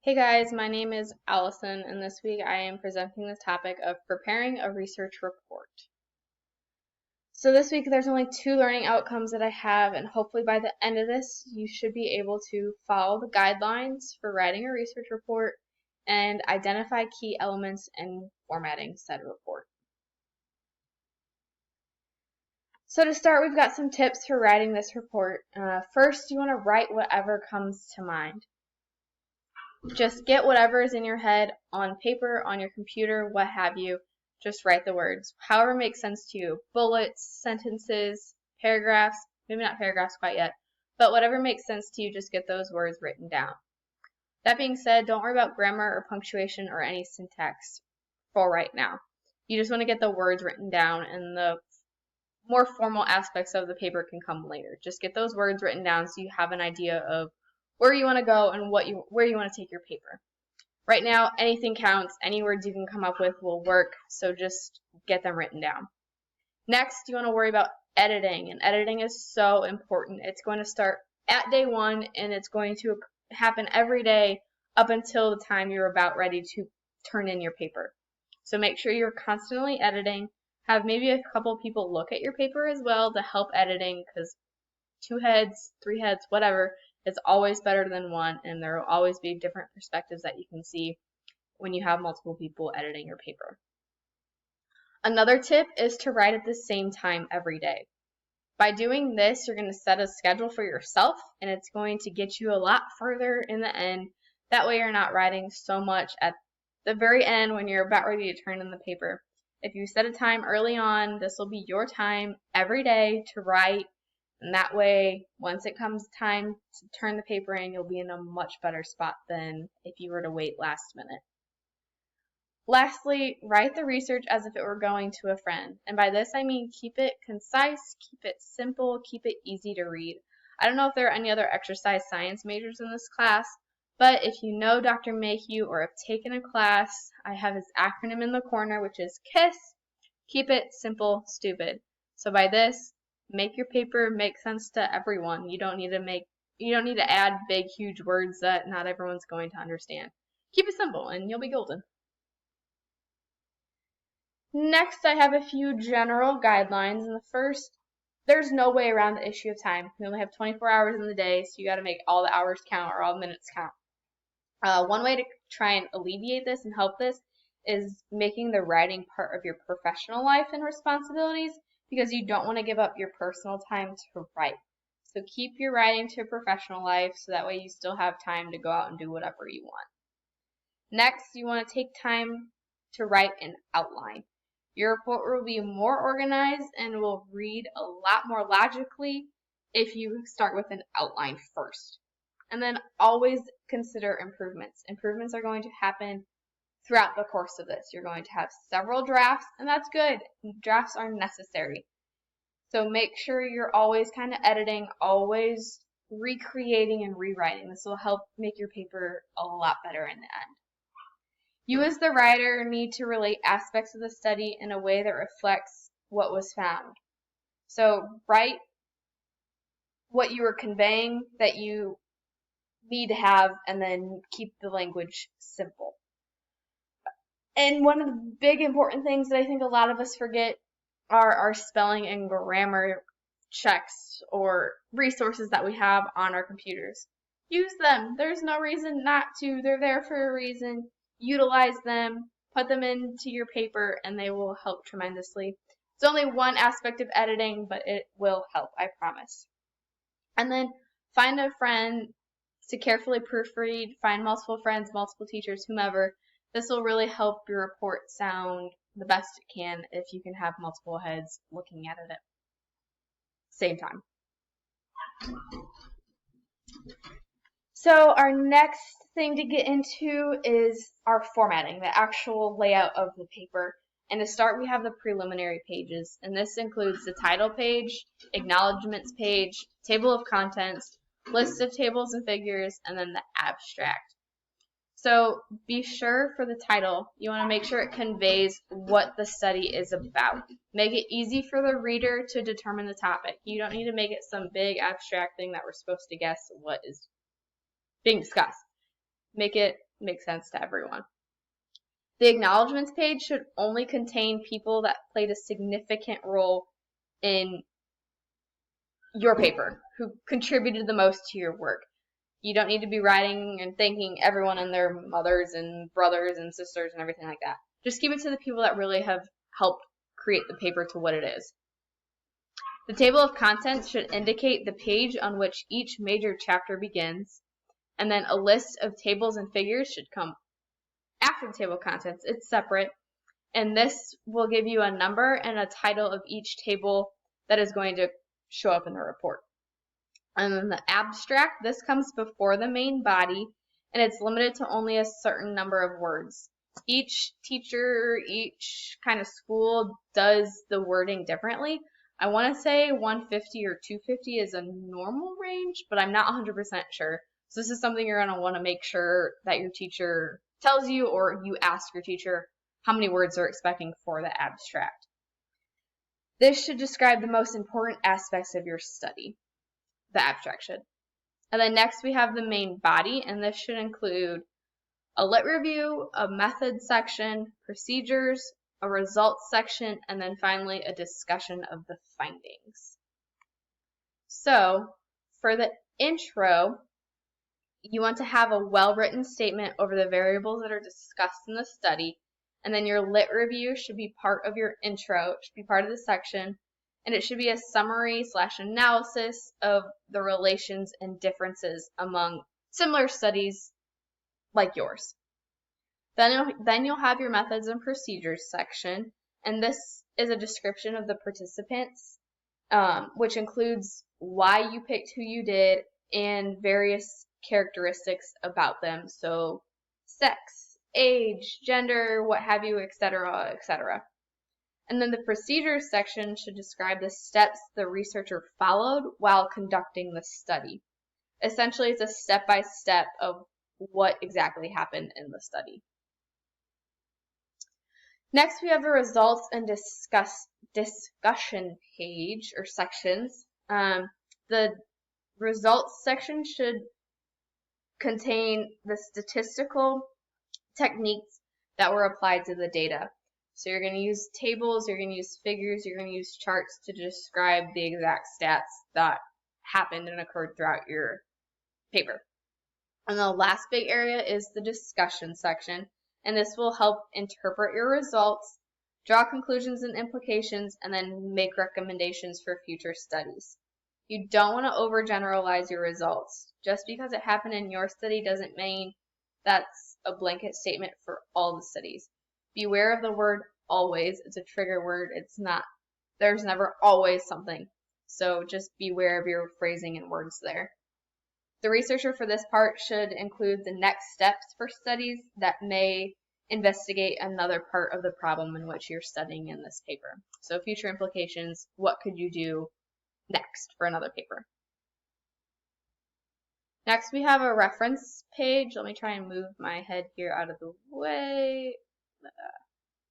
Hey guys, my name is Allison, and this week I am presenting the topic of preparing a research report. So this week there's only 2 learning outcomes that I have, and hopefully by the end of this you should be able to follow the guidelines for writing a research report and identify key elements in formatting said report. So to start, we've got some tips for writing this report. First, you want to write whatever comes to mind. Just get whatever is in your head on paper, on your computer, what have you. Just write the words. However makes sense to you. Bullets, sentences, paragraphs, maybe not paragraphs quite yet, but whatever makes sense to you, just get those words written down. That being said, don't worry about grammar or punctuation or any syntax for right now. You just want to get the words written down, and the more formal aspects of the paper can come later. Just get those words written down so you have an idea of where you want to go and where you want to take your paper. Right now, anything counts. Any words you can come up with will work, so just get them written down. Next, you want to worry about editing, and editing is so important. It's going to start at day 1, and it's going to happen every day up until the time you're about ready to turn in your paper. So make sure you're constantly editing. Have maybe a couple people look at your paper as well to help editing, because 2 heads, 3 heads, whatever, it's always better than one, and there will always be different perspectives that you can see when you have multiple people editing your paper. Another tip is to write at the same time every day. By doing this, you're going to set a schedule for yourself, and it's going to get you a lot further in the end. That way you're not writing so much at the very end when you're about ready to turn in the paper. If you set a time early on, this will be your time every day to write. And that way, once it comes time to turn the paper in, you'll be in a much better spot than if you were to wait last minute. Lastly, write the research as if it were going to a friend. And by this, I mean keep it concise, keep it simple, keep it easy to read. I don't know if there are any other exercise science majors in this class, but if you know Dr. Mayhew or have taken a class, I have his acronym in the corner, which is KISS. Keep it simple, stupid. So by this, make your paper make sense to everyone. You don't need to add big, huge words that not everyone's going to understand. Keep it simple and you'll be golden. Next, I have a few general guidelines. And the first, there's no way around the issue of time. We only have 24 hours in the day, so you got to make all the hours count or all the minutes count. One way to try and alleviate this and help this is making the writing part of your professional life and responsibilities, because you don't want to give up your personal time to write. So keep your writing to your professional life so that way you still have time to go out and do whatever you want. Next, you want to take time to write an outline. Your report will be more organized and will read a lot more logically if you start with an outline first. And then always consider improvements. Improvements are going to happen throughout the course of this. You're going to have several drafts, and that's good. Drafts are necessary. So make sure you're always kind of editing, always recreating and rewriting. This will help make your paper a lot better in the end. You as the writer need to relate aspects of the study in a way that reflects what was found. So write what you are conveying that you need to have, and then keep the language simple. And one of the big important things that I think a lot of us forget are our spelling and grammar checks or resources that we have on our computers. Use them. There's no reason not to. They're there for a reason. Utilize them, put them into your paper, and they will help tremendously. It's only one aspect of editing, but it will help, I promise. And then find a friend to carefully proofread, find multiple friends, multiple teachers, whomever. This will really help your report sound the best it can if you can have multiple heads looking at it at the same time. So our next thing to get into is our formatting, the actual layout of the paper. And to start, we have the preliminary pages, and this includes the title page, acknowledgments page, table of contents, list of tables and figures, and then the abstract. So be sure for the title, you want to make sure it conveys what the study is about. Make it easy for the reader to determine the topic. You don't need to make it some big abstract thing that we're supposed to guess what is being discussed. Make it make sense to everyone. The acknowledgments page should only contain people that played a significant role in your paper, who contributed the most to your work. You don't need to be writing and thanking everyone and their mothers and brothers and sisters and everything like that. Just give it to the people that really have helped create the paper to what it is. The table of contents should indicate the page on which each major chapter begins, and then a list of tables and figures should come after the table of contents. It's separate, and this will give you a number and a title of each table that is going to show up in the report. And then the abstract, this comes before the main body, and it's limited to only a certain number of words. Each teacher, each kind of school does the wording differently. I want to say 150 or 250 is a normal range, but I'm not 100% sure. So this is something you're going to want to make sure that your teacher tells you, or you ask your teacher how many words they're expecting for the abstract. This should describe the most important aspects of your study. The abstract should. And then next we have the main body, and this should include a lit review, a method section, procedures, a results section, and then finally a discussion of the findings. So for the intro, you want to have a well-written statement over the variables that are discussed in the study, and then your lit review should be part of your intro. It should be part of the section, and it should be a summary / analysis of the relations and differences among similar studies like yours. Then you'll have your methods and procedures section, and this is a description of the participants, which includes why you picked who you did and various characteristics about them, so sex, age, gender, what have you, etc., etc. And then the procedures section should describe the steps the researcher followed while conducting the study. Essentially, it's a step-by-step of what exactly happened in the study. Next, we have the results and discussion page or sections. The results section should contain the statistical techniques that were applied to the data. So you're going to use tables, you're going to use figures, you're going to use charts to describe the exact stats that happened and occurred throughout your paper. And the last big area is the discussion section, and this will help interpret your results, draw conclusions and implications, and then make recommendations for future studies. You don't want to overgeneralize your results. Just because it happened in your study doesn't mean that's a blanket statement for all the studies. Beware of the word always. It's a trigger word. It's not. There's never always something. So just beware of your phrasing and words there. The researcher for this part should include the next steps for studies that may investigate another part of the problem in which you're studying in this paper. So future implications, what could you do next for another paper? Next, we have a reference page. Let me try and move my head here out of the way.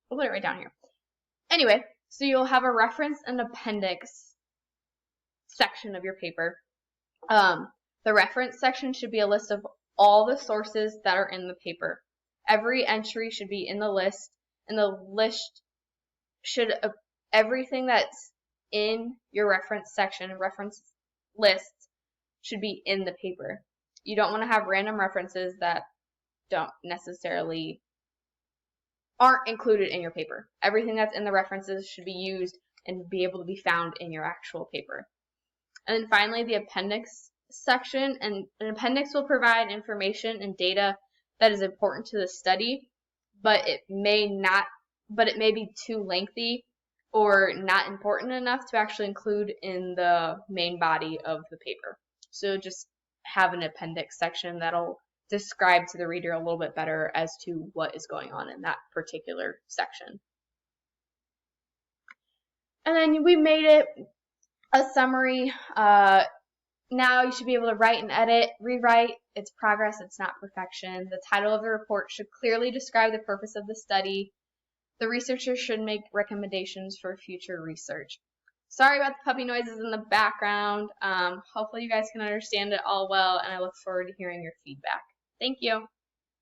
We'll put it right down here. Anyway, so you'll have a reference and appendix section of your paper. The reference section should be a list of all the sources that are in the paper. Every entry should be in the list, and the list should, everything that's in your reference section, reference list, should be in the paper. You don't want to have random references that aren't included in your paper. Everything that's in the references should be used and be able to be found in your actual paper. And then finally, the appendix section, and an appendix will provide information and data that is important to the study, but it may be too lengthy or not important enough to actually include in the main body of the paper. So just have an appendix section that'll describe to the reader a little bit better as to what is going on in that particular section. And then we made it a summary. Now you should be able to write and edit, rewrite. It's progress, it's not perfection. The title of the report should clearly describe the purpose of the study. The researcher should make recommendations for future research. Sorry about the puppy noises in the background. Hopefully you guys can understand it all well, and I look forward to hearing your feedback. Thank you.